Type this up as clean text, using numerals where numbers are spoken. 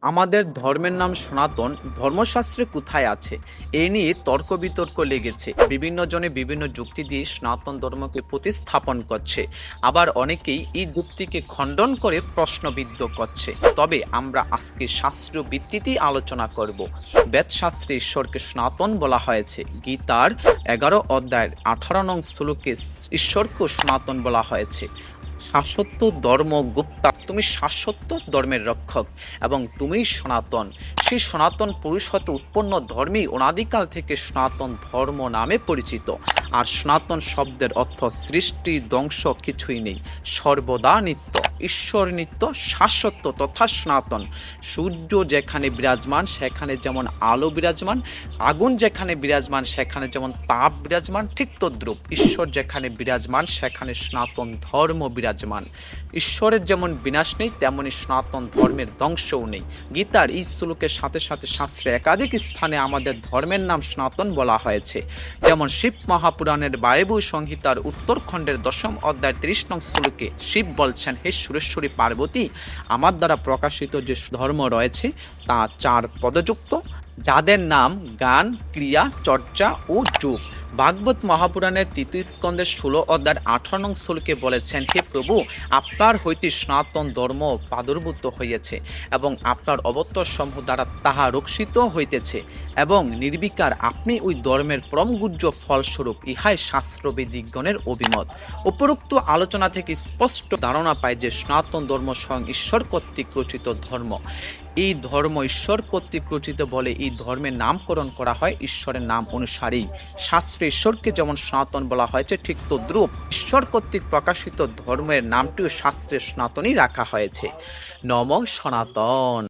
আমাদের ধর্মের নাম সনাতন, ধর্মশাস্ত্রে কোথায় আছে? এ নিয়ে তর্ক বিতর্ক লেগেছে। বিভিন্ন জনে বিভিন্ন যুক্তি দিয়ে সনাতন ধর্মকে প্রতিস্থাপন করছে, আবার অনেকেই এই যুক্তিকে খণ্ডন করে প্রশ্নবিদ্ধ করছে। তবে আমরা আজকে শাস্ত্রীয় ভিত্তিতেই আলোচনা করব। বেদশাস্ত্রে ঈশ্বরকে সনাতন বলা হয়েছে। গীতার 11 অধ্যায়ের 18 নং শ্লোকে ঈশ্বরকে সনাতন বলা হয়েছে। শাশ্বত ধর্ম গুপ্তা, তুমি শাশ্বত ধর্মের রক্ষক এবং তুমিই সনাতন। সেই সনাতন পুরুষ হতে উৎপন্ন ধর্মই অনাদিকাল থেকে সনাতন ধর্ম নামে পরিচিত। আর সনাতন শব্দের অর্থ সৃষ্টি ধ্বংস কিছুই নেই, সর্বদা নিত্য, ঈশ্বর নিত্য, শাশ্বত তথা সনাতন। সূর্য যেখানে বিরাজমান সেখানে যেমন আলো বিরাজমান, আগুন যেখানে বিরাজমান সেখানে যেমন তাপ বিরাজমান, ঠিক তদ্রূপ ঈশ্বর যেখানে বিরাজমান সেখানে সনাতন ধর্ম বিরাজমান। ঈশ্বরের যেমন বিনাশ নেই তেমনি সনাতন ধর্মের ধ্বংসও নেই। গীতার এই শ্লোকের সাথে সাথে শাস্ত্রে একাধিক স্থানে আমাদের ধর্মের নাম সনাতন বলা হয়েছে। যেমন শিব মহাপুরাণের বায়বীয় সংহিতার উত্তরখণ্ডের 10ম অধ্যায়ের 30 নং শ্লোকে শিব বলছেন, হে সুরেশ্বরী পার্বতী, আমার দ্বারা প্রকাশিত যে ধর্ম রয়েছে তা 4 পদযুক্ত, যাদের নাম জ্ঞান, ক্রিয়া, চর্চা ও যোগ। ভাগবত মহাপুরাণের 3য় স্কন্ধের 16 অধ্যায়ের 18 নং শ্লোকে বলেছেন, হে প্রভু, আপনার হইতে সনাতন ধর্ম প্রাদুর্ভূত হইয়াছে এবং আপনার অবতার সমূহ দ্বারা তাহা রক্ষিত হইতেছে এবং নির্বিকার আপনি ওই ধর্মের পরমগুহ্য ফলস্বরূপ। ইহাই শাস্ত্রবিদিগণের অভিমত। উপরোক্ত আলোচনা থেকে স্পষ্ট ধারণা পায় যে সনাতন ধর্ম স্বয়ং ঈশ্বর কর্তৃক রচিত ধর্ম। এই ধর্ম ঈশ্বর কর্তৃক রচিত বলে এই ধর্মের নামকরণ করা হয় ঈশ্বরের নাম অনুসারেই। শাস্ত্রে ঈশ্বরকে যেমন সনাতন বলা হয়েছে ঠিক তদ্রূপ ঈশ্বর কর্তৃক প্রকাশিত ধর্মের নামটিও শাস্ত্রে সনাতনই রাখা হয়েছে। নমঃ সনাতন।